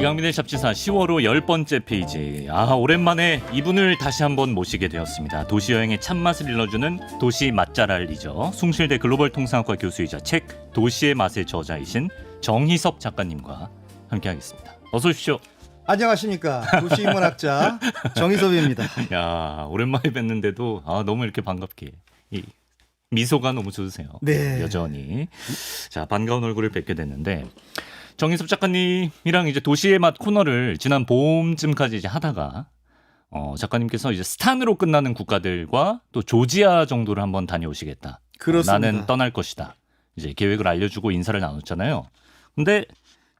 이강민의 잡지사 10월호 10번째 페이지. 오랜만에 이분을 다시 한번 모시게 되었습니다. 도시여행의 참맛을 일러주는 도시 맛잘알이죠. 숭실대 글로벌 통상학과 교수이자 책 도시의 맛의 저자이신 정희섭 작가님과 함께하겠습니다. 어서 오십시오. 안녕하십니까. 도시인문학자 정희섭입니다. 야, 오랜만에 뵀는데도 너무 이렇게 반갑게 이 미소가 너무 좋으세요. 네. 여전히. 자, 반가운 얼굴을 뵙게 됐는데 정희섭 작가님이랑 이제 도시의 맛 코너를 지난 봄쯤까지 이제 하다가 작가님께서 이제 스탄으로 끝나는 국가들과 또 조지아 정도를 한번 다녀오시겠다. 그렇습니다. 나는 떠날 것이다. 이제 계획을 알려주고 인사를 나눴잖아요. 근데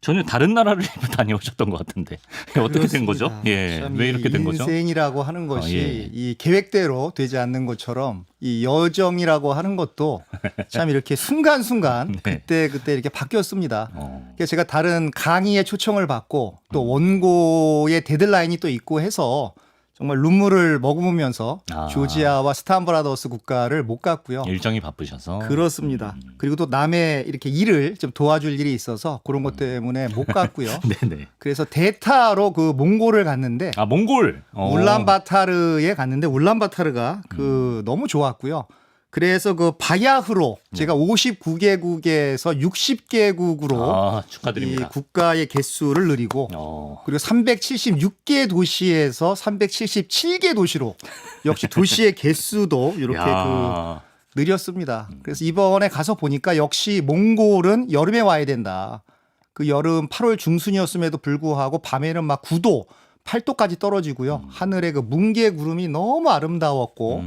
전혀 다른 나라를 다녀오셨던 것 같은데 어떻게 된 거죠? 예, 왜 이렇게 된 거죠? 인생이라고 하는 것이 예. 이 계획대로 되지 않는 것처럼 이 여정이라고 하는 것도 참 이렇게 순간순간 네. 그때 이렇게 바뀌었습니다. 그래서 제가 다른 강의에 초청을 받고 또 원고의 데드라인이 또 있고 해서 정말 눈물을 머금으면서 조지아와 스탄브라더스 국가를 못 갔고요. 일정이 바쁘셔서. 그렇습니다. 그리고 또 남의 이렇게 일을 좀 도와줄 일이 있어서 그런 것 때문에 못 갔고요. 네네. 그래서 대타로 그 몽골을 갔는데 몽골. 울란바타르에 갔는데 울란바타르가 그 너무 좋았고요. 그래서 그 바야흐로 제가 59개국에서 60개국으로 축하드립니다. 이 국가의 개수를 늘리고 그리고 376개 도시에서 377개 도시로 역시 도시의 개수도 이렇게 늘렸습니다. 그래서 이번에 가서 보니까 역시 몽골은 여름에 와야 된다. 그 여름 8월 중순이었음에도 불구하고 밤에는 막 9도, 8도까지 떨어지고요. 하늘에 그 뭉게 구름이 너무 아름다웠고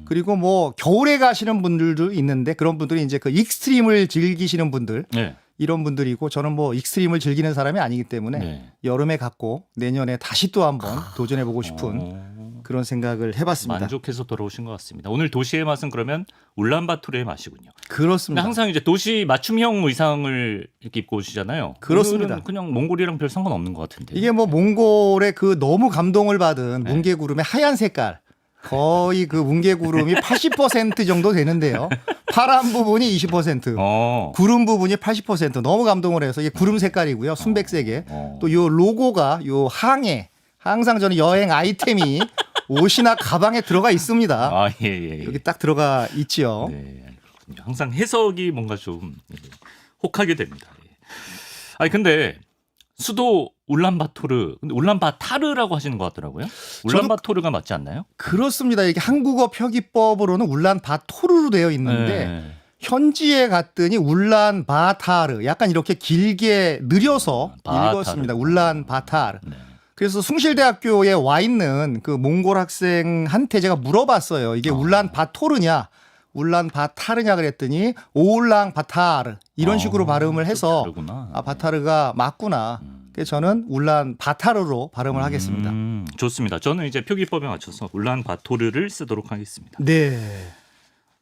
그리고 뭐 겨울에 가시는 분들도 있는데 그런 분들이 이제 그 익스트림을 즐기시는 분들 네. 이런 분들이고 저는 뭐 익스트림을 즐기는 사람이 아니기 때문에 네. 여름에 갔고 내년에 다시 또 한번 도전해보고 싶은 그런 생각을 해봤습니다. 만족해서 돌아오신 것 같습니다. 오늘 도시의 맛은 그러면 울란바토르의 맛이군요. 그렇습니다. 항상 이제 도시 맞춤형 의상을 이렇게 입고 오시잖아요. 그렇습니다. 오늘은 그냥 몽골이랑 별 상관없는 것 같은데. 이게 뭐 몽골의 그 너무 감동을 받은 뭉게구름의 하얀 색깔 거의 그 뭉게구름이 80% 정도 되는데요. 파란 부분이 20%, 구름 부분이 80% 너무 감동을 해서 이게 구름 색깔이고요. 순백색에 또 요 로고가 요 항에 항상 저는 여행 아이템이 옷이나 가방에 들어가 있습니다. 예. 여기 딱 들어가 있지요. 네, 그렇군요. 항상 해석이 뭔가 좀 혹하게 됩니다. 근데 수도 울란바토르, 근데 울란바타르라고 하시는 것 같더라고요. 울란바토르가 맞지 않나요? 그렇습니다. 이게 한국어 표기법으로는 울란바토르로 되어 있는데 현지에 갔더니 울란바타르 약간 이렇게 길게 느려서 읽었습니다. 울란바타르. 그래서 숭실대학교에 와 있는 그 몽골 학생한테 제가 물어봤어요. 이게 울란바토르냐 울란바타르냐 그랬더니 오울랑바타르 이런 식으로 발음을 해서 바타르가 맞구나. 그래서 저는 울란바타르로 발음을 하겠습니다. 좋습니다. 저는 이제 표기법에 맞춰서 울란바토르를 쓰도록 하겠습니다. 네.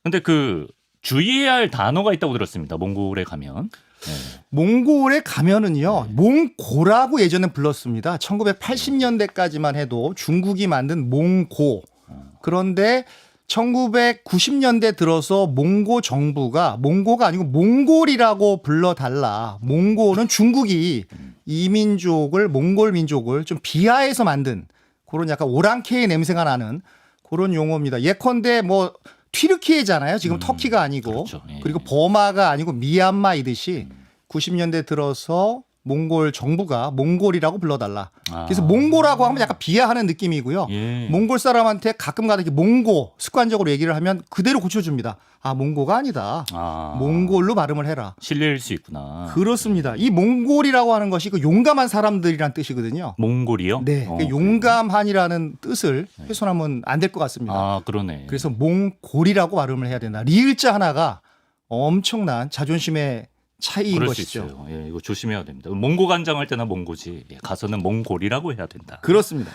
근데 그 주의해야 할 단어가 있다고 들었습니다. 몽골에 가면. 몽골에 가면은요, 몽고라고 예전에 불렀습니다. 1980년대까지만 해도 중국이 만든 몽고. 그런데 1990년대 들어서 몽고 정부가 몽고가 아니고 몽골이라고 불러달라. 몽골은 중국이 이민족을 몽골 민족을 좀 비하해서 만든 그런 약간 오랑캐의 냄새가 나는 그런 용어입니다. 예컨대 뭐 튀르키예잖아요. 지금 터키가 아니고 그렇죠. 그리고 버마가 아니고 미얀마이듯이 90년대 들어서 몽골 정부가 몽골이라고 불러달라. 그래서 몽고라고 하면 약간 비하하는 느낌이고요. 몽골 사람한테 가끔가다 이렇게 몽고 습관적으로 얘기를 하면 그대로 고쳐줍니다. 몽고가 아니다. 몽골로 발음을 해라. 실례일 수 있구나. 그렇습니다. 이 몽골이라고 하는 것이 그 용감한 사람들이란 뜻이거든요. 몽골이요? 네. 용감한이라는 뜻을 훼손하면 안 될 것 같습니다. 그러네. 그래서 몽골이라고 발음을 해야 된다. 리을자 하나가 엄청난 자존심의 차이인 그럴 것이죠. 수 있어요. 이거 조심해야 됩니다. 몽고 간장할 때나 몽고지. 가서는 몽골이라고 해야 된다. 그렇습니다.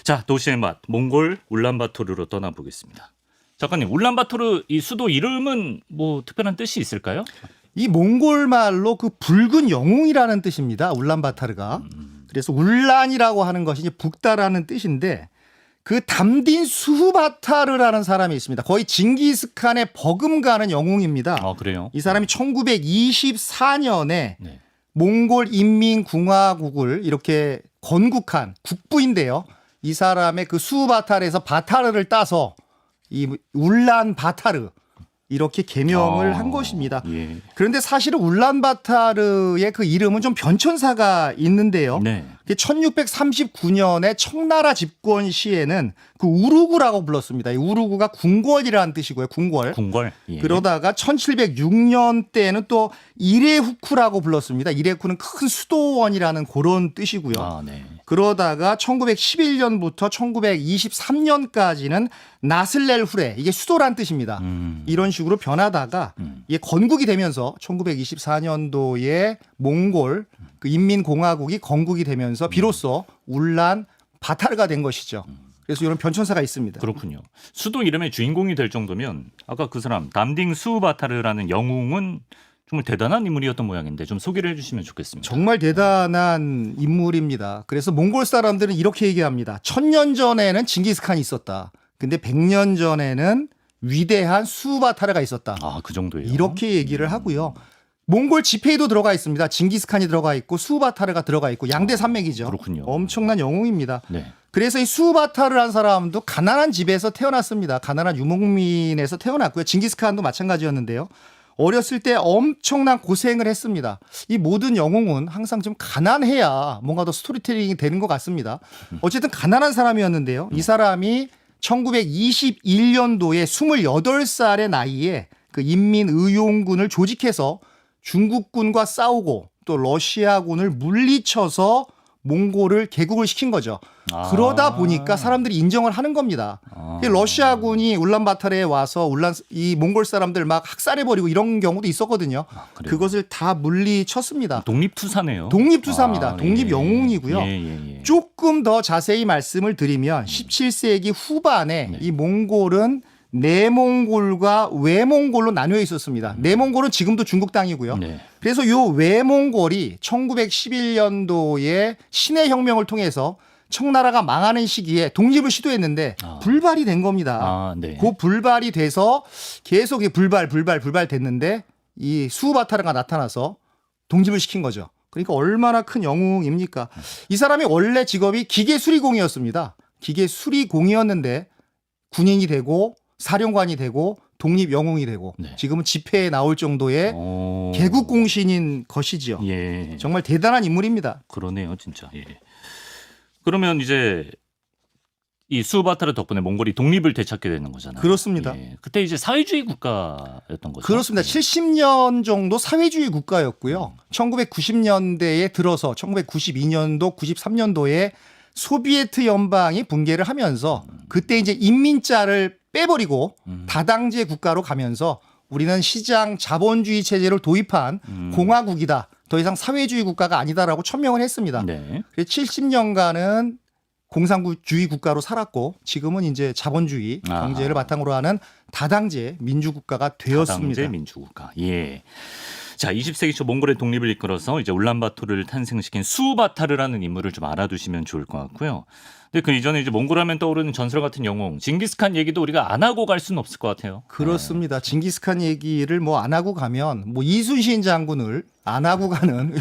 자, 도시의 맛 몽골 울란바토르로 떠나보겠습니다. 작가님, 울란바토르 이 수도 이름은 뭐 특별한 뜻이 있을까요? 이 몽골 말로 그 붉은 영웅이라는 뜻입니다. 울란바타르가. 그래서 울란이라고 하는 것이 이제 북다라는 뜻인데 그 담딘 수바타르라는 사람이 있습니다. 거의 징기스칸의 버금가는 영웅입니다. 그래요? 이 사람이 1924년에 몽골 인민공화국을 이렇게 건국한 국부인데요. 이 사람의 그 수바타르에서 바타르를 따서 이 울란바타르 이렇게 개명을 한 것입니다. 예. 그런데 사실은 울란바타르의 그 이름은 좀 변천사가 있는데요. 네. 1639년에 청나라 집권 시에는 그 우루구라고 불렀습니다. 이 우루구가 궁궐이라는 뜻이고요. 궁궐. 궁궐. 예. 그러다가 1706년 때는 또 이레후쿠라고 불렀습니다. 이레후쿠는 큰 수도원이라는 그런 뜻이고요. 아, 네. 그러다가 1911년부터 1923년까지는 나슬렐 후레 이게 수도란 뜻입니다. 이런 식으로 변하다가 이게 건국이 되면서 1924년도에 몽골 그 인민공화국이 건국이 되면서 비로소 울란 바타르가 된 것이죠. 그래서 이런 변천사가 있습니다. 그렇군요. 수도 이름의 주인공이 될 정도면 아까 그 사람 담딩 수바타르라는 영웅은 정말 대단한 인물이었던 모양인데 좀 소개를 해주시면 좋겠습니다. 정말 대단한 인물입니다. 그래서 몽골 사람들은 이렇게 얘기합니다. 1000년 전에는 징기스칸이 있었다. 근데 100년 전에는 위대한 수바타르가 있었다. 아, 그 정도예요. 이렇게 얘기를 하고요. 몽골 지페이도 들어가 있습니다. 징기스칸이 들어가 있고 수바타르가 들어가 있고 양대 산맥이죠. 그렇군요. 엄청난 영웅입니다. 네. 그래서 이 수바타르라는 사람도 가난한 집에서 태어났습니다. 가난한 유목민에서 태어났고요. 징기스칸도 마찬가지였는데요. 어렸을 때 엄청난 고생을 했습니다. 이 모든 영웅은 항상 좀 가난해야 뭔가 더 스토리텔링이 되는 것 같습니다. 어쨌든 가난한 사람이었는데요. 이 사람이 1921년도에 28살의 나이에 그 인민의용군을 조직해서 중국군과 싸우고 또 러시아군을 물리쳐서 몽골을 개국을 시킨 거죠. 그러다 보니까 사람들이 인정을 하는 겁니다. 러시아군이 울란바타르에 와서 이 몽골 사람들 막 학살해버리고 이런 경우도 있었거든요. 그것을 다 물리쳤습니다. 독립투사네요. 독립투사입니다. 독립영웅이고요. 예. 조금 더 자세히 말씀을 드리면 17세기 후반에 이 몽골은 내몽골과 외몽골로 나뉘어 있었습니다. 내몽골은 지금도 중국 땅이고요. 네. 그래서 이 외몽골이 1911년도에 신해 혁명을 통해서 청나라가 망하는 시기에 독립을 시도했는데 불발이 된 겁니다. 네. 그 불발이 돼서 계속 불발 됐는데 이 수바타르가 나타나서 독립을 시킨 거죠. 그러니까 얼마나 큰 영웅입니까? 이 사람이 원래 직업이 기계수리공이었습니다. 기계수리공이었는데 군인이 되고 사령관이 되고 독립영웅이 되고 지금은 집회에 나올 정도의 개국공신인 것이죠. 예. 정말 대단한 인물입니다. 그러네요, 진짜. 예. 그러면 이제 이 수바타르 덕분에 몽골이 독립을 되찾게 되는 거잖아요. 그렇습니다. 예. 그때 이제 사회주의 국가였던 거죠. 그렇습니다. 70년 정도 사회주의 국가였고요. 1990년대에 들어서 1992년도, 93년도에 소비에트 연방이 붕괴를 하면서 그때 이제 인민자를 빼버리고 다당제 국가로 가면서 우리는 시장 자본주의 체제를 도입한 공화국이다. 더 이상 사회주의 국가가 아니다라고 천명을 했습니다. 네. 그래서 70년간은 공산주의 국가로 살았고 지금은 이제 자본주의 경제를 바탕으로 하는 다당제 민주국가가 되었습니다. 다당제 민주국가. 예. 자, 20세기 초 몽골의 독립을 이끌어서 이제 울란바토르를 탄생시킨 수바타르라는 인물을 좀 알아두시면 좋을 것 같고요. 근데 그 이전에 이제 몽골하면 떠오르는 전설 같은 영웅 징기스칸 얘기도 우리가 안 하고 갈 수는 없을 것 같아요. 그렇습니다. 징기스칸 얘기를 뭐 안 하고 가면 뭐 이순신 장군을 안 하고 가는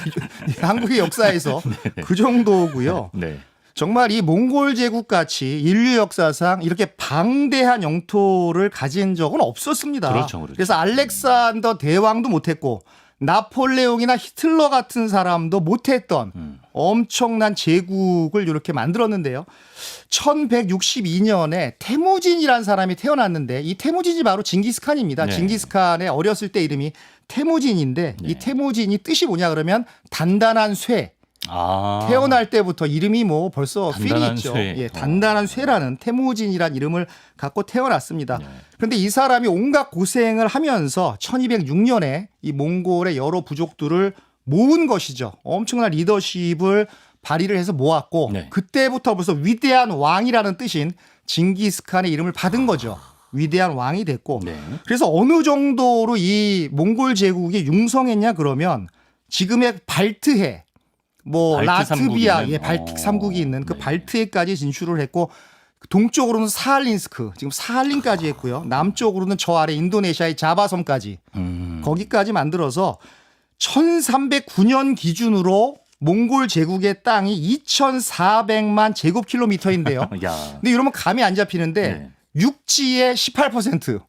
한국의 역사에서 그 정도고요. 네. 정말 이 몽골 제국 같이 인류 역사상 이렇게 방대한 영토를 가진 적은 없었습니다. 그렇죠. 그래서 알렉산더 대왕도 못했고 나폴레옹이나 히틀러 같은 사람도 못했던 엄청난 제국을 이렇게 만들었는데요. 1162년에 태무진이라는 사람이 태어났는데 이 태무진이 바로 징기스칸입니다. 네. 징기스칸의 어렸을 때 이름이 태무진인데 이 태무진이 뜻이 뭐냐 그러면 단단한 쇠. 태어날 때부터 이름이 뭐 벌써 필이 있죠. 예, 단단한 쇠라는 태무진이라는 이름을 갖고 태어났습니다. 그런데 이 사람이 온갖 고생을 하면서 1206년에 이 몽골의 여러 부족들을 모은 것이죠. 엄청난 리더십을 발휘를 해서 모았고 그때부터 벌써 위대한 왕이라는 뜻인 징기스칸의 이름을 받은 거죠. 위대한 왕이 됐고 그래서 어느 정도로 이 몽골 제국이 융성했냐 그러면 지금의 발트해 뭐 라트비아, 발틱 3국이 있는 그 발트해까지 진출을 했고 동쪽으로는 사할린스크, 지금 사할린까지 했고요. 남쪽으로는 저 아래 인도네시아의 자바섬까지 거기까지 만들어서 1309년 기준으로 몽골 제국의 땅이 2,400만 제곱킬로미터인데요. 야. 근데 이러면 감이 안 잡히는데 네. 육지의 18%.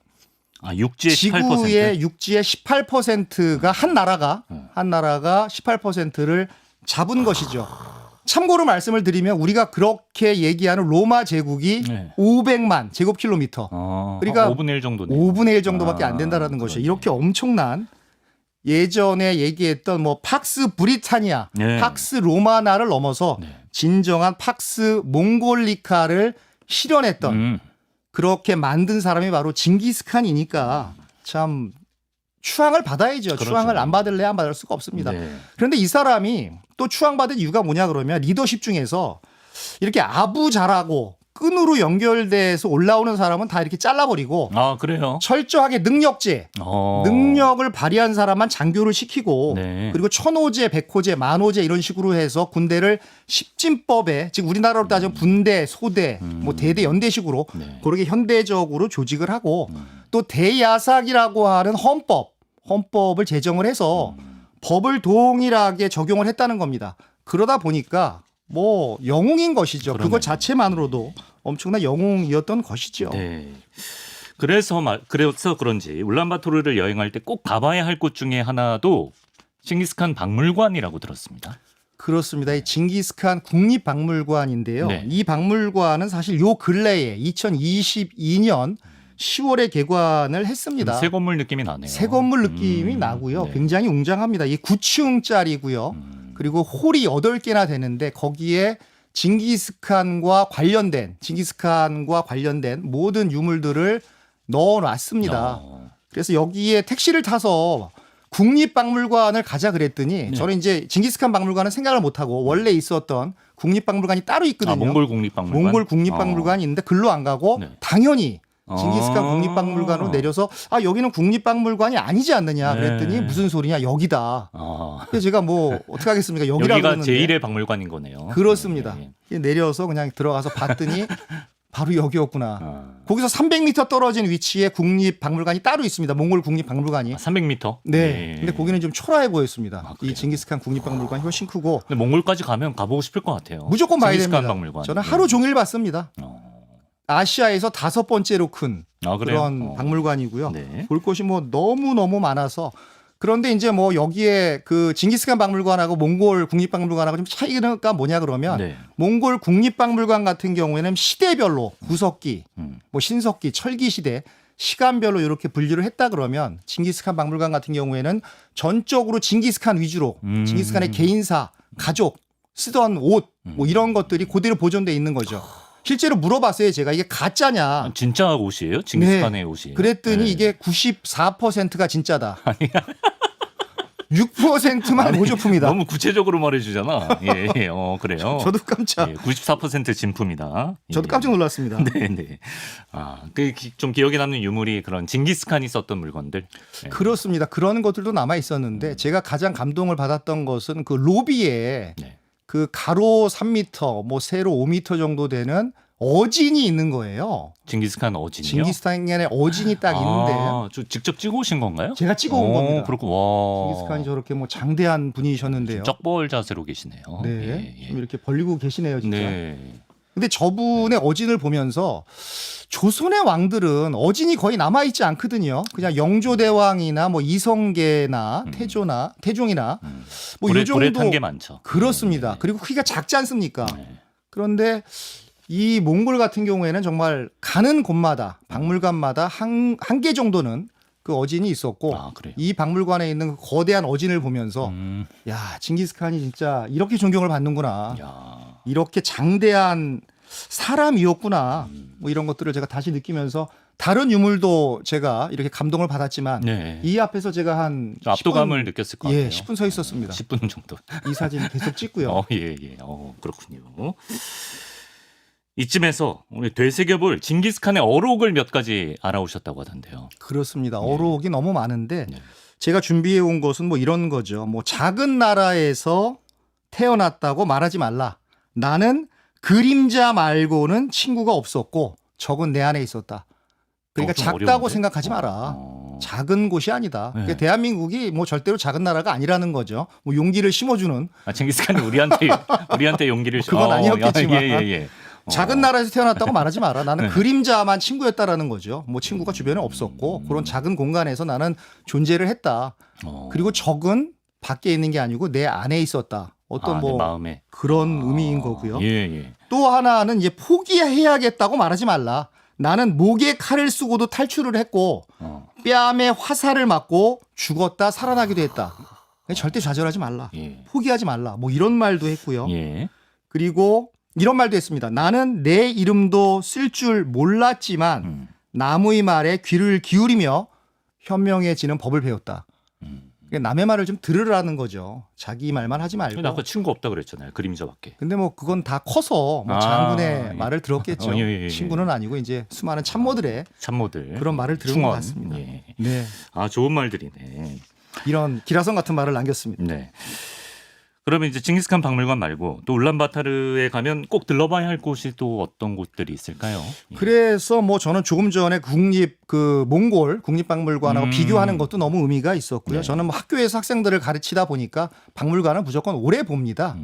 육지의 18%. 지구의 육지의 18%가 한 나라가 18%를 잡은 것이죠. 참고로 말씀을 드리면 우리가 그렇게 얘기하는 로마 제국이 네. 500만 제곱킬로미터. 그러니까 5분의 1 정도네요. 5분의 1 정도밖에 안 된다라는 것이죠. 그러네. 이렇게 엄청난 예전에 얘기했던 뭐 팍스 브리타니아, 네. 팍스 로마나를 넘어서 네. 진정한 팍스 몽골리카를 실현했던 그렇게 만든 사람이 바로 징기스칸이니까 참 추앙을 받아야죠. 그렇죠. 추앙을 안 받을래 안 받을 수가 없습니다. 네. 그런데 이 사람이 또 추앙받은 이유가 뭐냐 그러면 리더십 중에서 이렇게 아부 잘하고 끈으로 연결돼서 올라오는 사람은 다 이렇게 잘라버리고 그래요? 철저하게 능력제, 능력을 발휘한 사람만 장교를 시키고 네. 그리고 천호제, 백호제, 만호제 이런 식으로 해서 군대를 십진법에 즉 우리나라로 따지면 분대, 소대, 뭐 대대, 연대식으로 네. 그렇게 현대적으로 조직을 하고 또 대야삭이라고 하는 헌법을 제정을 해서 법을 동일하게 적용을 했다는 겁니다. 그러다 보니까 뭐 영웅인 것이죠. 그러네요. 그것 자체만으로도 엄청난 영웅이었던 것이죠. 네. 그래서 그런지 울란바토르를 여행할 때 꼭 가봐야 할 곳 중에 하나도 징기스칸 박물관이라고 들었습니다. 그렇습니다. 이 징기스칸 국립박물관인데요. 네. 이 박물관은 사실 요 근래에 2022년 10월에 개관을 했습니다. 새 건물 느낌이 나네요. 새 건물 느낌이 나고요. 네. 굉장히 웅장합니다. 이 9층짜리고요. 그리고 홀이 8개나 되는데 거기에 징기스칸과 관련된 모든 유물들을 넣어놨습니다. 그래서 여기에 택시를 타서 국립박물관을 가자 그랬더니 네. 저는 이제 징기스칸 박물관은 생각을 못하고 원래 있었던 국립박물관이 따로 있거든요. 몽골 국립박물관. 몽골 국립박물관이 있는데 글로 안 가고 네. 당연히 징기스칸 국립박물관으로 내려서 여기는 국립박물관이 아니지 않느냐 그랬더니 네. 무슨 소리냐 여기다. 그래서 제가 뭐 어떻게 하겠습니까? 여기라고 여기가 그러는데. 제1의 박물관인 거네요. 그렇습니다. 네. 내려서 그냥 들어가서 봤더니 바로 여기였구나. 거기서 300m 떨어진 위치에 국립박물관이 따로 있습니다. 몽골 국립박물관이. 300m? 네. 근데 거기는 좀 초라해 보였습니다. 그래요? 이 징기스칸 국립박물관이 훨씬 크고 근데 몽골까지 가면 가보고 싶을 것 같아요. 무조건 봐야 징기스칸 됩니다. 박물관. 저는 하루 종일 봤습니다. 아시아에서 5번째로 큰 그래요? 그런 박물관이고요. 네. 볼 곳이 뭐 너무 많아서 그런데 이제 뭐 여기에 그 징기스칸 박물관하고 몽골 국립박물관하고 좀 차이가 뭐냐 그러면 네. 몽골 국립박물관 같은 경우에는 시대별로 구석기, 뭐 신석기, 철기 시대 시간별로 이렇게 분류를 했다 그러면 징기스칸 박물관 같은 경우에는 전적으로 징기스칸 위주로 징기스칸의 개인사, 가족, 쓰던 옷 뭐 이런 것들이 그대로 보존돼 있는 거죠. 실제로 물어봤어요. 제가 이게 가짜냐. 진짜 옷이에요? 징기스칸의 옷이. 그랬더니 네. 이게 94%가 진짜다. 6%만 모조품이다. 너무 구체적으로 말해주잖아. 예, 그래요. 저도 깜짝. 94% 진품이다. 저도 깜짝 놀랐습니다. 네네. 좀 기억에 남는 유물이 그런 징기스칸이 썼던 물건들. 네. 그렇습니다. 그런 것들도 남아 있었는데 제가 가장 감동을 받았던 것은 그 로비에 네. 그 가로 3m, 뭐 세로 5m 정도 되는 어진이 있는 거예요. 징기스칸 어진이요? 징기스칸의 어진이 딱 있는데 저 직접 찍어 오신 건가요? 제가 찍어 온 겁니다. 그렇군. 와. 징기스칸이 저렇게 뭐 장대한 분이셨는데요. 쩍벌 자세로 계시네요. 네, 예, 예. 좀 이렇게 벌리고 계시네요, 진짜. 네. 근데 저분의 어진을 보면서 조선의 왕들은 어진이 거의 남아 있지 않거든요. 그냥 영조대왕이나 뭐 이성계나 태종이나 뭐 이 불에 탄 정도. 게 많죠. 그렇습니다. 네. 그리고 크기가 작지 않습니까? 네. 그런데 이 몽골 같은 경우에는 정말 가는 곳마다 박물관마다 한 개 정도는 그 어진이 있었고 그래요? 이 박물관에 있는 그 거대한 어진을 보면서 야 징기스칸이 진짜 이렇게 존경을 받는구나. 야. 이렇게 장대한 사람이었구나. 뭐 이런 것들을 제가 다시 느끼면서 다른 유물도 제가 이렇게 감동을 받았지만 네. 이 앞에서 제가 한 좀 압도감을 10분, 느꼈을 것 같아요. 예, 10분 서 있었습니다. 10분 정도. 이 사진 계속 찍고요. 예. 그렇군요. 이쯤에서 우리 되새겨볼 징기스칸의 어록을 몇 가지 알아오셨다고 하던데요. 그렇습니다. 어록이 너무 많은데 네. 제가 준비해 온 것은 뭐 이런 거죠. 뭐 작은 나라에서 태어났다고 말하지 말라. 나는 그림자 말고는 친구가 없었고 적은 내 안에 있었다. 그러니까 좀 작다고 어려운데? 생각하지 마라. 작은 곳이 아니다. 네. 그러니까 대한민국이 뭐 절대로 작은 나라가 아니라는 거죠. 뭐 용기를 심어주는. 칭기스칸이 우리한테 용기를 그건 아니었겠지만. 예. 작은 나라에서 태어났다고 말하지 마라. 나는 그림자만 친구였다라는 거죠. 뭐 친구가 주변에 없었고 그런 작은 공간에서 나는 존재를 했다. 그리고 적은 밖에 있는 게 아니고 내 안에 있었다. 어떤 뭐 마음에 그런 의미인 거고요. 예. 또 하나는 이제 포기해야겠다고 말하지 말라. 나는 목에 칼을 쓰고도 탈출을 했고 뺨에 화살을 맞고 죽었다 살아나기도 했다. 절대 좌절하지 말라. 예. 포기하지 말라. 뭐 이런 말도 했고요. 예. 그리고 이런 말도 했습니다. 나는 내 이름도 쓸 줄 몰랐지만 남의 말에 귀를 기울이며 현명해지는 법을 배웠다. 그러니까 남의 말을 좀 들으라는 거죠. 자기 말만 하지 말고. 아까 친구 없다 그랬잖아요. 그림자밖에. 근데 뭐 그건 다 커서 뭐 장군의 예. 말을 들었겠죠. 예. 친구는 아니고 이제 수많은 참모들의 그런 말을 들은 것 같습니다. 예. 네. 좋은 말들이네. 이런 기라성 같은 말을 남겼습니다. 네. 그러면 이제 징기스칸 박물관 말고 또 울란바타르에 가면 꼭 들러봐야 할 곳이 또 어떤 곳들이 있을까요? 그래서 뭐 저는 조금 전에 몽골 국립박물관하고 비교하는 것도 너무 의미가 있었고요. 네. 저는 뭐 학교에서 학생들을 가르치다 보니까 박물관을 무조건 오래 봅니다.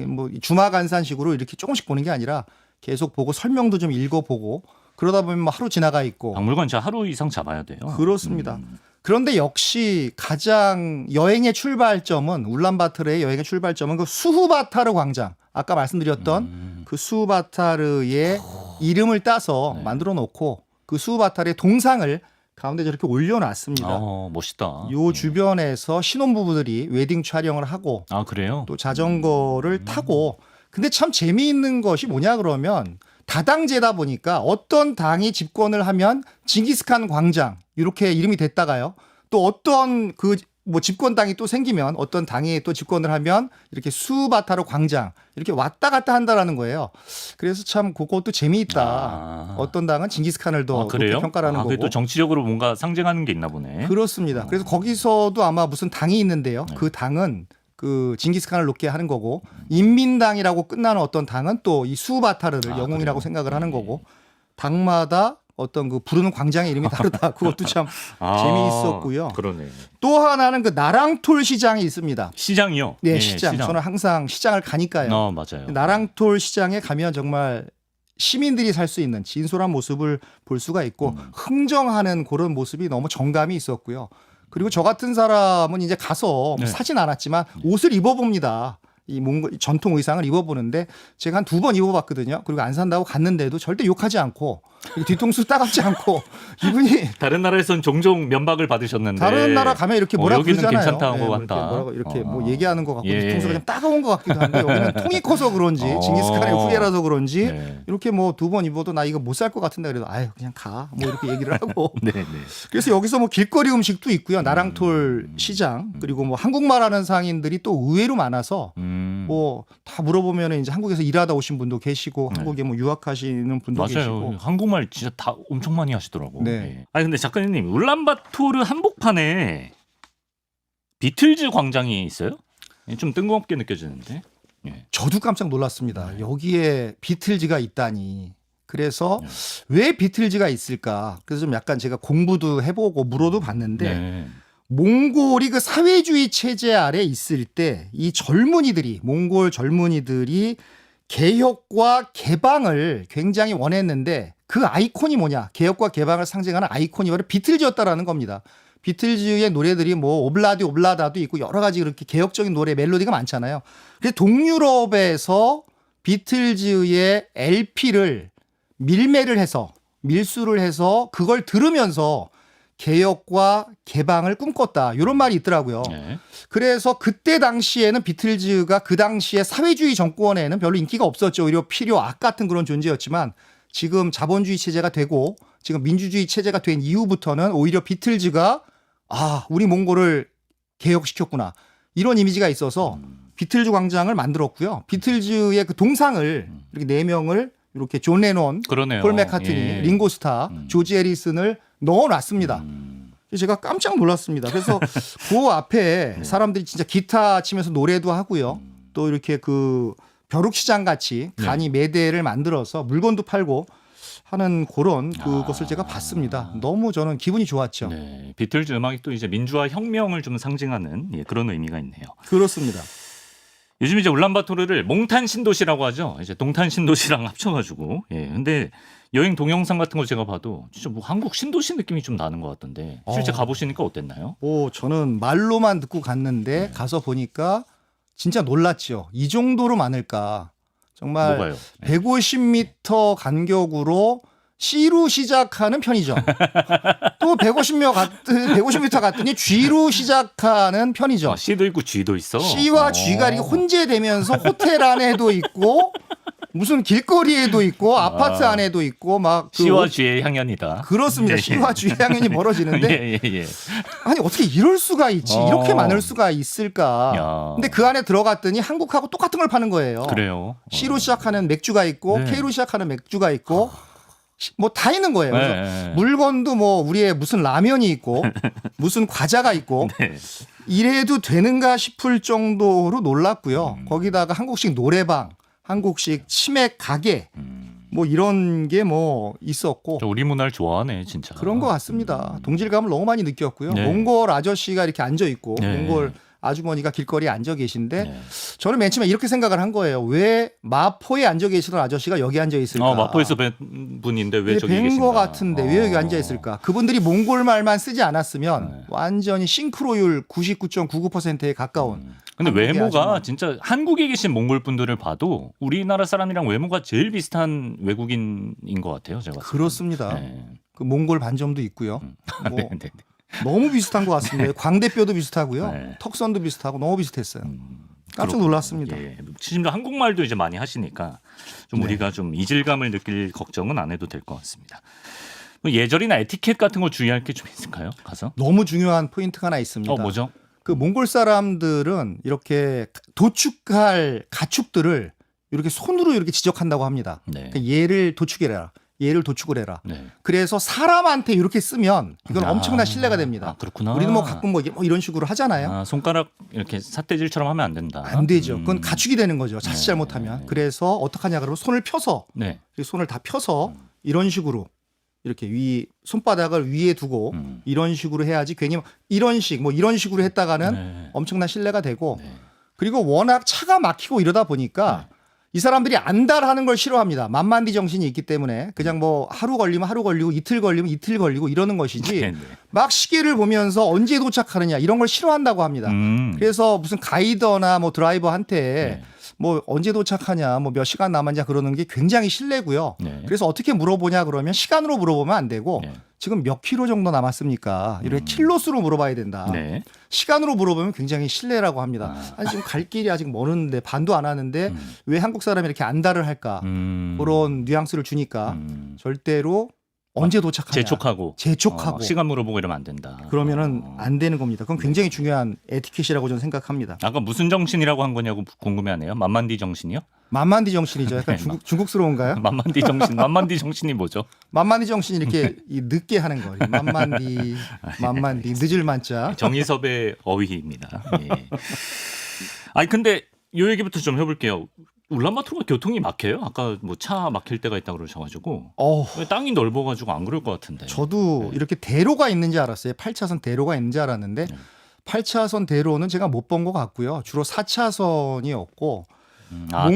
뭐 주마간산식으로 이렇게 조금씩 보는 게 아니라 계속 보고 설명도 좀 읽어보고 그러다 보면 뭐 하루 지나가 있고. 박물관 진짜 하루 이상 잡아야 돼요. 그렇습니다. 그런데 역시 가장 여행의 출발점은 울란바토르의 여행의 출발점은 그 수후바타르 광장. 아까 말씀드렸던 그 수후바타르의 이름을 따서 만들어 놓고 그 수후바타르의 동상을 가운데 저렇게 올려놨습니다. 멋있다. 요 주변에서 신혼부부들이 웨딩 촬영을 하고 그래요? 또 자전거를 타고 근데 참 재미있는 것이 뭐냐 그러면 다당제다 보니까 어떤 당이 집권을 하면 징기스칸 광장 이렇게 이름이 됐다가요. 또 어떤 그 뭐 집권당이 또 생기면 어떤 당이 또 집권을 하면 이렇게 수바타르 광장 이렇게 왔다 갔다 한다라는 거예요. 그래서 참 그것도 재미있다. 어떤 당은 징기스칸을 더 높게 평가하는 거고. 또 정치적으로 뭔가 상징하는 게 있나 보네. 그렇습니다. 그래서 거기서도 아마 무슨 당이 있는데요. 그 당은 그 징기스칸을 높게 하는 거고 인민당이라고 끝나는 어떤 당은 또 이 수바타르를 영웅이라고 생각을 하는 거고 당마다 어떤 그 부르는 광장의 이름이 다르다. 그것도 참 재미있었고요. 그러네. 또 하나는 그 나랑톨 시장이 있습니다. 시장이요? 네, 시장. 저는 항상 시장을 가니까요. 맞아요. 나랑톨 시장에 가면 정말 시민들이 살 수 있는 진솔한 모습을 볼 수가 있고 흥정하는 그런 모습이 너무 정감이 있었고요. 그리고 저 같은 사람은 이제 가서 사진 않았지만 옷을 입어봅니다. 이 몽골 전통 의상을 입어보는데 제가 한 2번 입어봤거든요. 그리고 안 산다고 갔는데도 절대 욕하지 않고 뒤통수 따갑지 않고 이분이 다른 나라에선 종종 면박을 받으셨는데 다른 나라 가면 이렇게 뭐라 여기는 그러잖아요. 괜찮다고 한다. 이렇게 뭐 얘기하는 것 같고 뒤통수가 좀 따가운 것 같기도 한데 여기는 통이 커서 그런지 징기스칸의 후예라서 그런지 이렇게 뭐 2번 입어도 나 이거 못 살 것 같은데 그래도 아유 그냥 가 뭐 이렇게 얘기를 하고 그래서 여기서 뭐 길거리 음식도 있고요. 나랑톨 시장 그리고 뭐 한국말 하는 상인들이 또 의외로 많아서 뭐 다 물어보면 이제 한국에서 일하다 오신 분도 계시고 한국에 뭐 유학하시는 분도 계시고 한국말 진짜 다 엄청 많이 하시더라고. 네. 아니 근데 작가님 울란바토르 한복판에 비틀즈 광장이 있어요? 좀 뜬금없게 느껴지는데. 저도 깜짝 놀랐습니다. 여기에 비틀즈가 있다니. 그래서 왜 비틀즈가 있을까? 그래서 좀 약간 제가 공부도 해보고 물어도 봤는데 몽골이 그 사회주의 체제 아래 있을 때 이 젊은이들이 몽골 젊은이들이 개혁과 개방을 굉장히 원했는데 그 아이콘이 뭐냐? 개혁과 개방을 상징하는 아이콘이 바로 비틀즈였다라는 겁니다. 비틀즈의 노래들이 뭐 오블라디 오블라다도 있고 여러 가지 그렇게 개혁적인 노래 멜로디가 많잖아요. 그래서 동유럽에서 비틀즈의 LP를 밀매를 해서 밀수를 해서 그걸 들으면서 개혁과 개방을 꿈꿨다. 이런 말이 있더라고요. 그래서 그때 당시에는 비틀즈가 그 당시에 사회주의 정권에는 별로 인기가 없었죠. 오히려 필요 악 같은 그런 존재였지만 지금 자본주의 체제가 되고 지금 민주주의 체제가 된 이후부터는 오히려 비틀즈가 우리 몽골을 개혁시켰구나. 이런 이미지가 있어서 비틀즈 광장을 만들었고요. 비틀즈의 그 동상을 이렇게 4명을 이렇게 존 레논, 폴 맥카트니, 링고스타, 조지 해리슨을 넣어놨습니다. 제가 깜짝 놀랐습니다. 그래서 그 앞에 사람들이 진짜 기타 치면서 노래도 하고요. 또 이렇게 그 벼룩시장 같이 간이 매대를 만들어서 물건도 팔고 하는 그런 그것을 제가 봤습니다. 너무 저는 기분이 좋았죠. 네, 비틀즈 음악이 또 이제 민주화 혁명을 좀 상징하는 그런 의미가 있네요. 그렇습니다. 요즘 이제 울란바토르를 몽탄 신도시라고 하죠. 이제 동탄 신도시랑 합쳐가지고. 근데 여행 동영상 같은 거 제가 봐도 진짜 뭐 한국 신도시 느낌이 좀 나는 것 같던데 실제 가보시니까 어땠나요? 저는 말로만 듣고 갔는데 가서 보니까 진짜 놀랐죠. 이 정도로 많을까. 정말 뭐가요? 150m 간격으로 C로 시작하는 편의점. 또 150m 갔더니 G로 시작하는 편의점. C도 있고 G도 있어. C와 G가 이렇게 혼재되면서 호텔 안에도 있고 무슨 길거리에도 있고 아파트 안에도 있고 막 C와 G의 향연이다. 그렇습니다. C와 G의 향연이 벌어지는데 아니 어떻게 이럴 수가 있지? 이렇게 많을 수가 있을까? 근데 그 안에 들어갔더니 한국하고 똑같은 걸 파는 거예요. 그래요. C로 시작하는 맥주가 있고 네. K로 시작하는 맥주가 있고 뭐 다 있는 거예요. 그래서 네. 물건도 뭐 우리의 무슨 라면이 있고 무슨 과자가 있고 네. 이래도 되는가 싶을 정도로 놀랐고요. 거기다가 한국식 노래방, 한국식 치맥 가게 뭐 이런 게 뭐 있었고 우리 문화를 좋아하네 진짜. 그런 것 같습니다. 동질감을 너무 많이 느꼈고요. 네. 몽골 아저씨가 이렇게 앉아 있고 네. 몽골 아주머니가 길거리에 앉아 계신데 네. 저는 맨 처음에 이렇게 생각을 한 거예요. 왜 마포에 앉아 계시던 아저씨가 여기 앉아 있을까? 마포에서 뵌 분인데 왜 저기 뵌 계신가? 거 같은데 왜 여기 앉아 있을까? 그분들이 몽골 말만 쓰지 않았으면 네. 완전히 싱크로율 99.99%에 가까운. 근데 한국의 외모가 아줌마. 진짜 한국에 계신 몽골 분들을 봐도 우리나라 사람이랑 외모가 제일 비슷한 외국인인 것 같아요. 제가 봤을 때. 그렇습니다. 네. 그 몽골 반점도 있고요. 뭐 네, 네. 너무 비슷한 것 같습니다. 광대뼈도 비슷하고요. 네. 턱선도 비슷하고 너무 비슷했어요. 깜짝 그렇군요. 놀랐습니다. 예. 심지어 한국말도 이제 많이 하시니까 좀 네. 우리가 좀 이질감을 느낄 걱정은 안 해도 될 것 같습니다. 뭐 예절이나 에티켓 같은 거 주의할 게 좀 있을까요? 가서? 너무 중요한 포인트가 하나 있습니다. 뭐죠? 그 몽골 사람들은 이렇게 도축할 가축들을 이렇게 손으로 이렇게 지적한다고 합니다. 네. 그러니까 얘를 도축해라. 얘를 도축을 해라. 네. 그래서 사람한테 이렇게 쓰면 이건 엄청난 신뢰가 됩니다. 그렇구나. 우리도 뭐 가끔 뭐 이런 식으로 하잖아요. 손가락 이렇게 삿대질처럼 하면 안 된다. 안 되죠. 그건 가축이 되는 거죠. 자칫 네. 잘못하면. 그래서 어떡하냐 그러면 손을 펴서 네. 손을 다 펴서 이런 식으로 이렇게 손바닥을 위에 두고 이런 식으로 해야지 괜히 이런 식으로 했다가는 네. 엄청난 신뢰가 되고 네. 그리고 워낙 차가 막히고 이러다 보니까 이 사람들이 안달하는 걸 싫어합니다. 만만디 정신이 있기 때문에 그냥 뭐 하루 걸리면 하루 걸리고 이틀 걸리면 이틀 걸리고 이러는 것이지 네, 네. 막 시계를 보면서 언제 도착하느냐 이런 걸 싫어한다고 합니다. 그래서 무슨 가이더나 뭐 드라이버한테 네. 뭐 언제 도착하냐 뭐 몇 시간 남았냐 그러는 게 굉장히 실례고요. 네. 그래서 어떻게 물어보냐 그러면 시간으로 물어보면 안 되고 네. 지금 몇 킬로 정도 남았습니까? 이렇게 킬로수로 물어봐야 된다. 네. 시간으로 물어보면 굉장히 실례라고 합니다. 아니 지금 갈 길이 아직 멀었는데 반도 안 하는데 왜 한국 사람이 이렇게 안달을 할까? 그런 뉘앙스를 주니까 절대로 언제 도착하냐. 재촉하고. 시간 물어보고 이러면 안 된다. 그러면은 안 되는 겁니다. 그건 굉장히 중요한 에티켓이라고 저는 생각합니다. 아까 무슨 정신이라고 한 거냐고 궁금해하네요. 만만디 정신이요? 만만디 정신이죠. 약간 네, 중국스러운가요? 만만디 정신. 만만디 정신이 뭐죠? 만만디 정신이 이렇게 늦게 하는 거. 만만디 늦을 만자. 정의섭의 어휘입니다. 예. 아니 근데 이 얘기부터 좀 해볼게요. 울란바토르가 교통이 막혀요? 아까 뭐 차 막힐 때가 있다 그러셔가지고 땅이 넓어가지고 안 그럴 것 같은데. 저도 이렇게 대로가 있는지 알았어요. 8차선 대로가 있는지 알았는데 8차선 대로는 제가 못 본 것 같고요. 주로 4차선이었고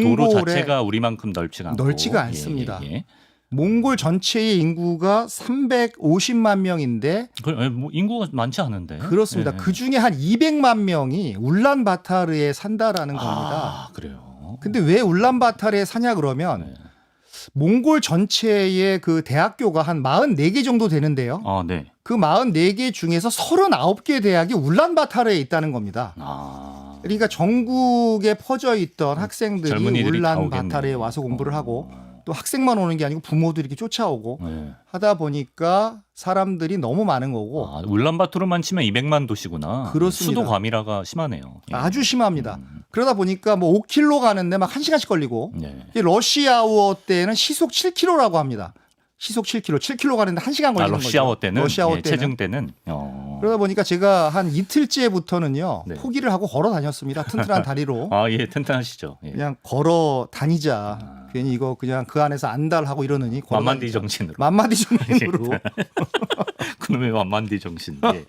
도로 자체가 우리만큼 넓지가 않습니다. 예. 몽골 전체의 인구가 350만 명인데 뭐 인구가 많지 않은데. 그렇습니다. 예. 그 중에 한 200만 명이 울란바타르에 산다라는 겁니다. 그래요. 근데 왜 울란바타르에 사냐 그러면 몽골 전체의 그 대학교가 한 44개 정도 되는데요. 네. 그 44개 중에서 39개 대학이 울란바타르에 있다는 겁니다. 그러니까 전국에 퍼져 있던 학생들이 울란바타르에 와서 공부를 하고 또 학생만 오는 게 아니고 부모도 이렇게 쫓아오고 하다 보니까 사람들이 너무 많은 거고. 울란바토르만 치면 200만 도시구나. 그렇습니다. 수도 과밀화가 심하네요. 예. 아주 심합니다. 그러다 보니까 뭐 5km 가는데 막 1시간씩 걸리고 러시아워 때는 시속 7km라고 합니다. 시속 7km, 7km 가는데 1시간 걸리는 러시아워 때는, 러시아워 때는. 체증 때는. 그러다 보니까 제가 한 이틀째부터는요. 포기를 하고 걸어 다녔습니다. 튼튼한 다리로. 예, 튼튼하시죠. 예. 그냥 걸어 다니자. 괜히 이거 그냥 그 안에서 안달하고 이러느니 만만디 정신으로. 만만디 정신으로. 그놈의 만만디 정신. 예.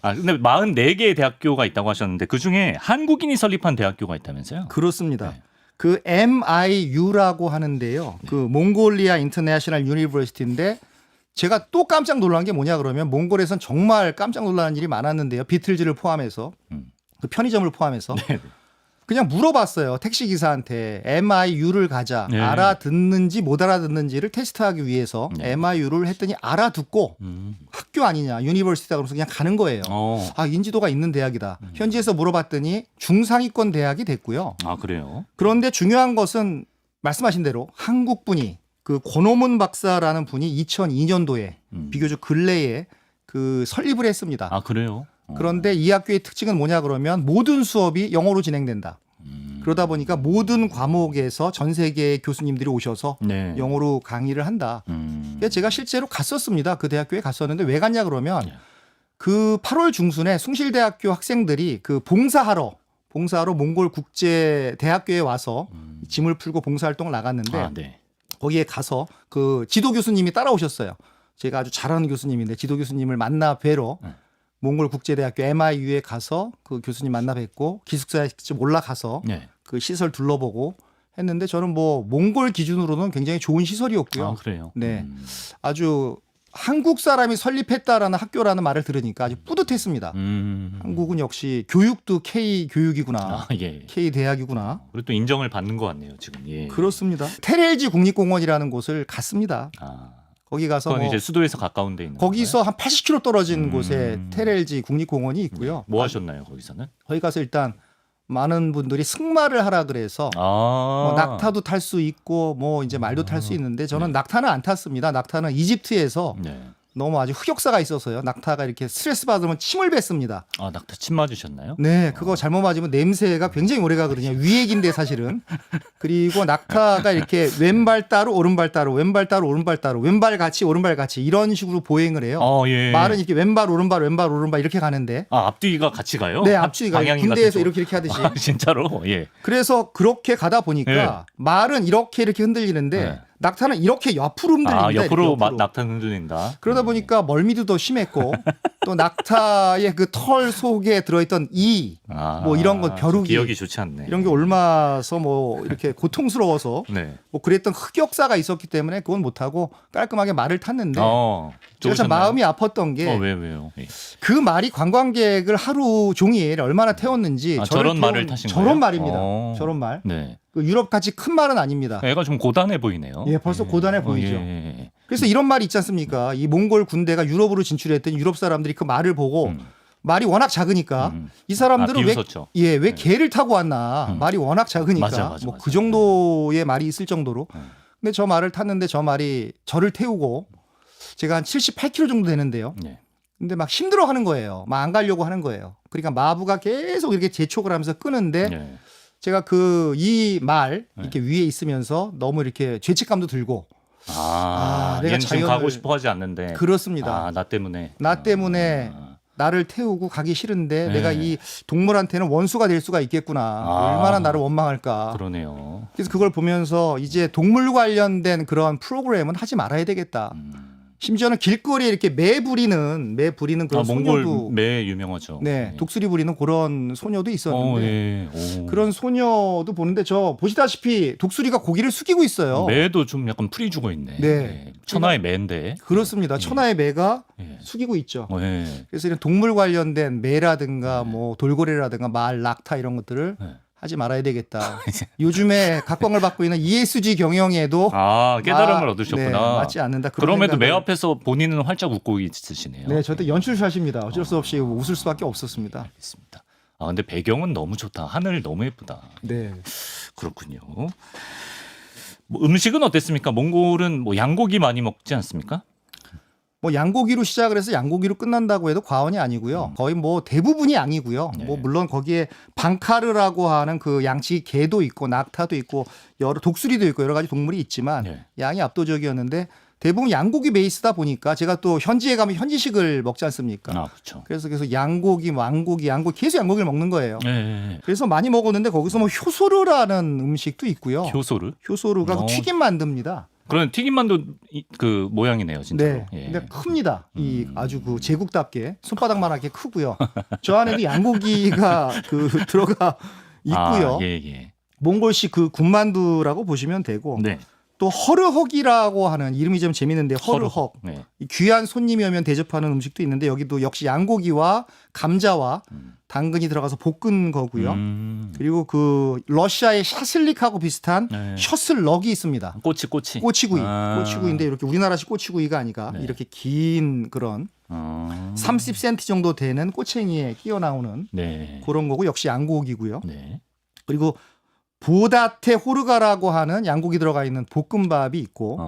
근데 44개의 대학교가 있다고 하셨는데 그 중에 한국인이 설립한 대학교가 있다면서요? 그렇습니다. 네. 그 MIU라고 하는데요. 그 몽골리아 인터내셔널 유니버시티인데 제가 또 깜짝 놀란 게 뭐냐 그러면 몽골에선 정말 깜짝 놀라는 일이 많았는데요. 비틀즈를 포함해서 그 편의점을 포함해서 네. 그냥 물어봤어요. 택시기사한테 MIU를 가자. 네. 알아듣는지 못 알아듣는지를 테스트하기 위해서 네. MIU를 했더니 알아듣고 학교 아니냐 유니버시티다 그러면서 그냥 가는 거예요. 인지도가 있는 대학이다. 현지에서 물어봤더니 중상위권 대학이 됐고요. 그래요? 그런데 중요한 것은 말씀하신 대로 한국분이 그 권오문 박사라는 분이 2002년도에 비교적 근래에 그 설립을 했습니다. 그래요? 그런데 이 학교의 특징은 뭐냐 그러면 모든 수업이 영어로 진행된다. 그러다 보니까 모든 과목에서 전 세계의 교수님들이 오셔서 네. 영어로 강의를 한다. 제가 실제로 갔었습니다. 그 대학교에 갔었는데 왜 갔냐 그러면 그 8월 중순에 숭실대학교 학생들이 그 봉사하러 몽골 국제대학교에 와서 짐을 풀고 봉사활동을 나갔는데 네. 거기에 가서 그 지도 교수님이 따라오셨어요. 제가 아주 잘하는 교수님인데 지도 교수님을 만나 뵈러 몽골 국제대학교 MIU에 가서 그 교수님 만나 뵙고 기숙사에 직접 올라가서 네. 그 시설 둘러보고 했는데 저는 뭐 몽골 기준으로는 굉장히 좋은 시설이었고요. 그래요? 네, 아주 한국 사람이 설립했다라는 학교라는 말을 들으니까 아주 뿌듯했습니다. 한국은 역시 교육도 K 교육이구나, 예. K 대학이구나. 그리고 또 인정을 받는 것 같네요 지금. 예. 그렇습니다. 테렐지 국립공원이라는 곳을 갔습니다. 거기 가서 그건 이제 수도에서 가까운 데 있는 거기서 한 80km 떨어진 곳에 테렐지 국립공원이 있고요. 뭐 하셨나요 거기서는? 거기 가서 일단 많은 분들이 승마를 하라 그래서 뭐 낙타도 탈 수 있고 뭐 이제 말도 탈 수 있는데 저는 낙타는 안 탔습니다. 낙타는 이집트에서 너무 아주 흑역사가 있어서요. 낙타가 이렇게 스트레스 받으면 침을 뱉습니다. 낙타 침 맞으셨나요? 네, 그거 잘못 맞으면 냄새가 굉장히 오래 가거든요. 위액인데 사실은. 그리고 낙타가 이렇게 왼발 따로 오른발 따로 왼발 따로 오른발 따로 왼발 같이 오른발 같이 이런 식으로 보행을 해요. 예. 말은 이렇게 왼발 오른발 이렇게 가는데. 앞뒤가 같이 가요? 네, 앞뒤가 군대에서 이렇게 하듯이. 진짜로? 예. 그래서 그렇게 가다 보니까 말은 이렇게 흔들리는데 낙타는 이렇게 옆으로 흔들립니다. 옆으로. 낙타는 흔들린다. 그러다 보니까 멀미도 더 심했고 또 낙타의 그 털 속에 들어있던 뭐 이런 것 벼룩이 기억이 좋지 않네. 이런 게 옮아서 뭐 이렇게 고통스러워서 뭐 그랬던 흑역사가 있었기 때문에 그건 못하고 깔끔하게 말을 탔는데 제가 참 마음이 아팠던 게 왜요? 그 말이 관광객을 하루 종일 얼마나 태웠는지 저런 말을 타신 거예요? 저런 말입니다. 저런 말. 네. 그 유럽 같이 큰 말은 아닙니다. 애가 좀 고단해 보이네요. 예, 벌써 고단해 보이죠. 그래서 이런 말이 있지 않습니까? 이 몽골 군대가 유럽으로 진출했더니 유럽 사람들이 그 말을 보고 말이 워낙 작으니까 이 사람들은 왜 개를 타고 왔나? 말이 워낙 작으니까 뭐 그 정도의 말이 있을 정도로. 근데 저 말을 탔는데 저 말이 저를 태우고 제가 한 78km 정도 되는데요. 근데 막 힘들어하는 거예요. 막 안 가려고 하는 거예요. 그러니까 마부가 계속 이렇게 재촉을 하면서 끄는데 제가 이 말 이렇게 위에 있으면서 너무 이렇게 죄책감도 들고 내가 지금 가고 싶어 하지 않는데 그렇습니다. 나 때문에 나를 태우고 가기 싫은데 내가 이 동물한테는 원수가 될 수가 있겠구나. 얼마나 나를 원망할까. 그러네요. 그래서 그걸 보면서 이제 동물 관련된 그런 프로그램은 하지 말아야 되겠다. 심지어는 길거리에 이렇게 매 부리는 그런 몽골 소녀도 매 유명하죠. 네, 독수리 부리는 그런 소녀도 있었는데 그런 소녀도 보는데 저 보시다시피 독수리가 고기를 숙이고 있어요. 매도 좀 약간 풀이 죽어 있네. 네. 천하의 매인데. 그렇습니다. 천하의 매가 숙이고 있죠. 그래서 이런 동물 관련된 매라든가 뭐 돌고래라든가 말, 낙타 이런 것들을 하지 말아야 되겠다. 요즘에 각광을 받고 있는 ESG 경영에도 깨달음을 얻으셨구나. 네, 맞지 않는다. 그럼에도 매 앞에서 본인은 활짝 웃고 있으시네요. 네, 저도 연출샷입니다. 어쩔 수 없이 웃을 수밖에 없었습니다. 알겠습니다. 근데 배경은 너무 좋다. 하늘 너무 예쁘다. 네, 그렇군요. 뭐 음식은 어땠습니까? 몽골은 뭐 양고기 많이 먹지 않습니까? 뭐 양고기로 시작을 해서 양고기로 끝난다고 해도 과언이 아니고요. 거의 뭐 대부분이 양이고요. 뭐 물론 거기에 방카르라고 하는 그 양치 개도 있고 낙타도 있고 여러 독수리도 있고 여러 가지 동물이 있지만 양이 압도적이었는데 대부분 양고기 베이스다 보니까 제가 또 현지에 가면 현지식을 먹지 않습니까? 아, 그렇죠. 그래서 계속 양고기, 왕고기 계속 양고기를 먹는 거예요. 네. 그래서 많이 먹었는데 거기서 뭐 효소르라는 음식도 있고요. 효소르? 효소르가 튀김 만듭니다. 그런 튀김만두 그 모양이네요, 진짜로. 네, 예. 근데 큽니다. 이 아주 그 제국답게 손바닥만하게 크고요. 저 안에도 양고기가 그 들어가 있고요. 아, 예, 예. 몽골식 그 군만두라고 보시면 되고 네. 또 허르헉이라고 하는 이름이 좀 재밌는데 허르헉. 네. 이 귀한 손님이 오면 대접하는 음식도 있는데 여기도 역시 양고기와 감자와 당근이 들어가서 볶은 거고요. 그리고 그 러시아의 샤슬릭하고 비슷한 네. 셔슬럭이 있습니다. 꼬치. 꼬치구이. 아. 꼬치구이인데 이렇게 우리나라식 꼬치구이가 아니라 네. 이렇게 긴 그런 30cm 정도 되는 꼬챙이에 끼어 나오는 네. 그런 거고 역시 양고기고요. 네. 그리고 보다테 호르가라고 하는 양고기 들어가 있는 볶음밥이 있고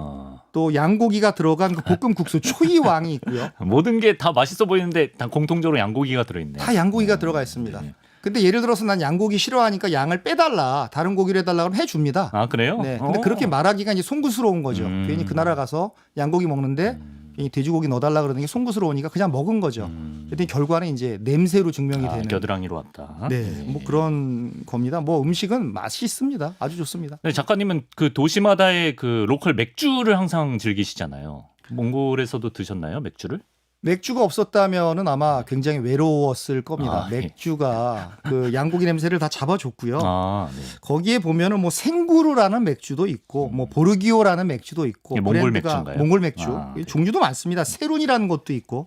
또 양고기가 들어간 그 볶음국수 초이왕이 있고요. 모든 게 다 맛있어 보이는데 다 공통적으로 양고기가 들어있네. 다 양고기가 들어가 있습니다. 네. 근데 예를 들어서 난 양고기 싫어하니까 양을 빼달라, 다른 고기를 해달라 그러면 해줍니다. 아, 그래요? 네. 근데 그렇게 말하기가 이제 송구스러운 거죠. 괜히 그 나라 가서 양고기 먹는데 괜히 돼지고기 넣어달라 그러는 게 송구스러우니까 그냥 먹은 거죠. 그랬더니 결과는 이제 냄새로 증명이 되는. 겨드랑이로 왔다. 네, 뭐 그런 겁니다. 뭐 음식은 맛있습니다. 아주 좋습니다. 네, 작가님은 그 도시마다의 그 로컬 맥주를 항상 즐기시잖아요. 몽골에서도 드셨나요, 맥주를? 맥주가 없었다면은 아마 굉장히 외로웠을 겁니다. 예. 맥주가 그 양고기 냄새를 다 잡아줬고요. 네. 거기에 보면은 뭐 생구르라는 맥주도 있고, 뭐 보르기오라는 맥주도 있고, 이게 몽골 브랜드가 맥주인가요? 몽골 맥주 네. 종류도 많습니다. 세룬이라는 것도 있고,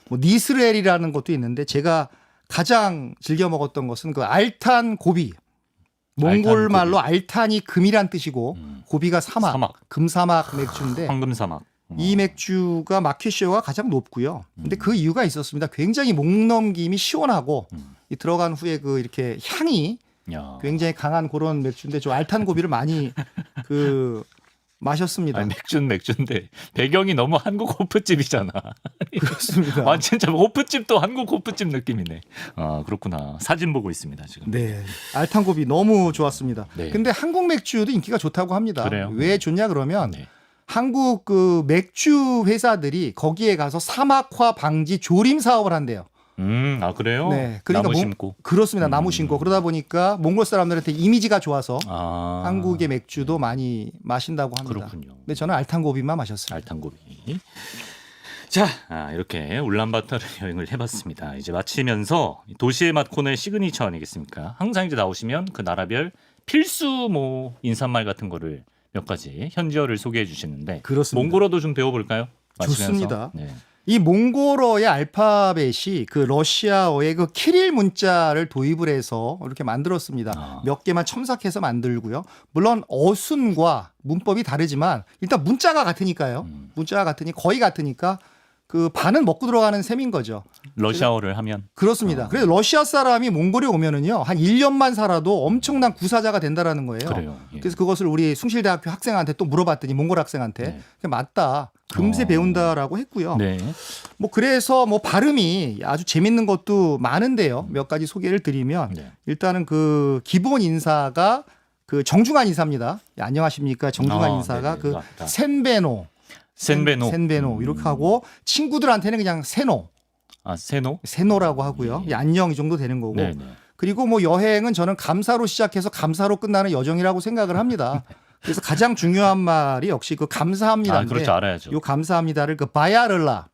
뭐 니스렐이라는 것도 있는데 제가 가장 즐겨 먹었던 것은 그 알탄 고비. 몽골 말로 알탄이 금이란 뜻이고 고비가 사막. 금사막 맥주인데 황금사막. 이 맥주가 마켓쇼가 가장 높고요. 근데 그 이유가 있었습니다. 굉장히 목 넘김이 시원하고 이 들어간 후에 그 이렇게 향이 굉장히 강한 그런 맥주인데 저 알탄 고비를 많이 그 마셨습니다. 아니, 맥주는 맥주인데 배경이 너무 한국 호프집이잖아. 그렇습니다. 완전 참 호프집도 한국 호프집 느낌이네. 아, 그렇구나. 사진 보고 있습니다, 지금. 네. 알탄 고비 너무 좋았습니다. 네. 근데 한국 맥주도 인기가 좋다고 합니다. 그래요? 왜 좋냐 그러면 네. 한국 그 맥주 회사들이 거기에 가서 사막화 방지 조림 사업을 한대요. 아, 그래요? 네, 그러니까 나무 심고. 그렇습니다. 나무 심고 그러다 보니까 몽골 사람들한테 이미지가 좋아서 아, 한국의 맥주도 많이 마신다고 합니다. 그렇군요. 근데 저는 알탄고비만 마셨습니다. 알탄고비. 자, 이렇게 울란바토르 여행을 해봤습니다. 이제 마치면서 도시의 맛 코너의 시그니처 아니겠습니까? 항상 이제 나오시면 그 나라별 필수 뭐 인사말 같은 거를 몇 가지 현지어를 소개해 주시는데 그렇습니다. 몽골어도 좀 배워볼까요? 마치면서. 좋습니다. 네. 이 몽골어의 알파벳이 그 러시아어의 그 키릴 문자를 도입을 해서 이렇게 만들었습니다. 몇 개만 첨삭해서 만들고요. 물론 어순과 문법이 다르지만 일단 문자가 같으니까요. 문자가 같으니 거의 같으니까 그 반은 먹고 들어가는 셈인 거죠. 러시아어를 하면 그렇습니다. 그래서 러시아 사람이 몽골에 오면은요 한 1년만 살아도 엄청난 구사자가 된다라는 거예요. 그래요. 예. 그래서 그것을 우리 숭실대학교 학생한테 또 물어봤더니 몽골 학생한테 맞다. 금세 배운다라고 했고요. 네. 뭐 그래서 뭐 발음이 아주 재밌는 것도 많은데요. 몇 가지 소개를 드리면 네. 일단은 그 기본 인사가 그 정중한 인사입니다. 안녕하십니까 정중한 인사가 네네. 그 맞다. 센베노 센베노. 이렇게 하고 친구들한테는 그냥 세노 세노라고 하고요. 예. 안녕 이 정도 되는 거고. 네네. 그리고 뭐 여행은 저는 감사로 시작해서 감사로 끝나는 여정이라고 생각을 합니다. 그래서 가장 중요한 말이 역시 그 감사합니다인데. 그렇죠. 알아야죠. 요 감사합니다를 그 바야를라.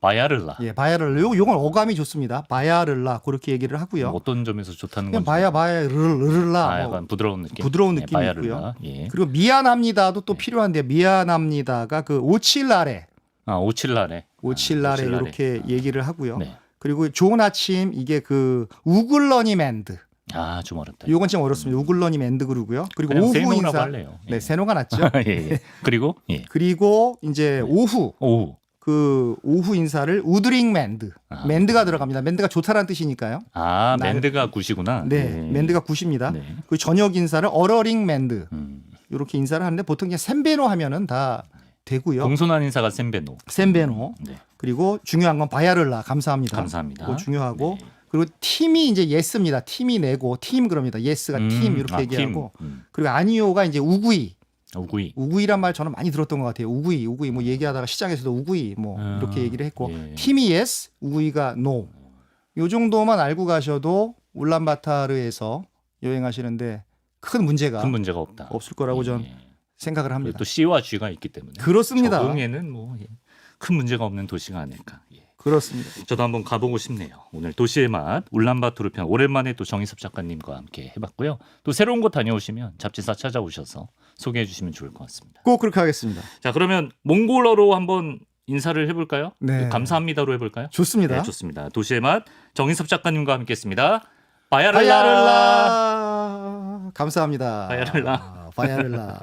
바야를라. 예, 바야를라. 요건 어감이 좋습니다. 바야를라 그렇게 얘기를 하고요. 어떤 점에서 좋다는 그냥 건지. 바야르르라. 약간 부드러운 느낌. 부드러운 네, 느낌이 바야를라. 있고요. 예. 그리고 미안합니다도 또 필요한데 미안합니다가 그 오칠라레 오칠라레 이렇게 얘기를 하고요. 네. 그리고 좋은 아침 이게 그 우글러니 멘드. 좀 어렵다. 요건 좀 어렵습니다. 우글러니 멘드 그러고요. 그리고 그냥 오후 세노라고 인사. 할래요. 예. 네, 세노가 낫죠. 예. 그리고 그리고 이제 오후 오후. 오후 인사를 우드링 멘드. 멘드가 들어갑니다. 멘드가 좋다라는 뜻이니까요. 멘드가 굿이구나. 네, 멘드가 굿입니다. 네. 그 저녁 인사를 어러링 멘드. 음. 이렇게 인사를 하는데 보통 그냥 셈베노 하면은 다 되고요. 공손한 인사가 센베노. 셈베노. 네. 그리고 중요한 건 바야를라 감사합니다. 감사합니다. 그거 중요하고 네. 그리고 팀이 이제 예스입니다. 팀이 내고 팀 그럽니다. 예스가 팀 이렇게 얘기하고 그리고 아니오가 이제 우구이. 우구이. 우구이란 말 저는 많이 들었던 것 같아요. 우구이 뭐 얘기하다가 시장에서도 우구이 뭐 이렇게 얘기를 했고 팀이 yes, 우구이가 no. 요 정도만 알고 가셔도 울란바타르에서 여행하시는데 큰 문제가 없다. 없을 거라고 전 생각을 합니다. 또 C와 G가 있기 때문에 그렇습니다. 적응에는 뭐 큰 문제가 없는 도시가 아닐까. 그렇습니다. 저도 한번 가보고 싶네요. 오늘 도시의 맛 울란바토르 편 오랜만에 또 정희섭 작가님과 함께 해봤고요. 또 새로운 곳 다녀오시면 잡지사 찾아오셔서 소개해 주시면 좋을 것 같습니다. 꼭 그렇게 하겠습니다. 자, 그러면 몽골어로 한번 인사를 해볼까요? 네. 감사합니다로 해볼까요? 좋습니다. 네, 좋습니다. 도시의 맛 정희섭 작가님과 함께했습니다. 바야를라. 바야를라. 감사합니다. 바야를라. 바야를라.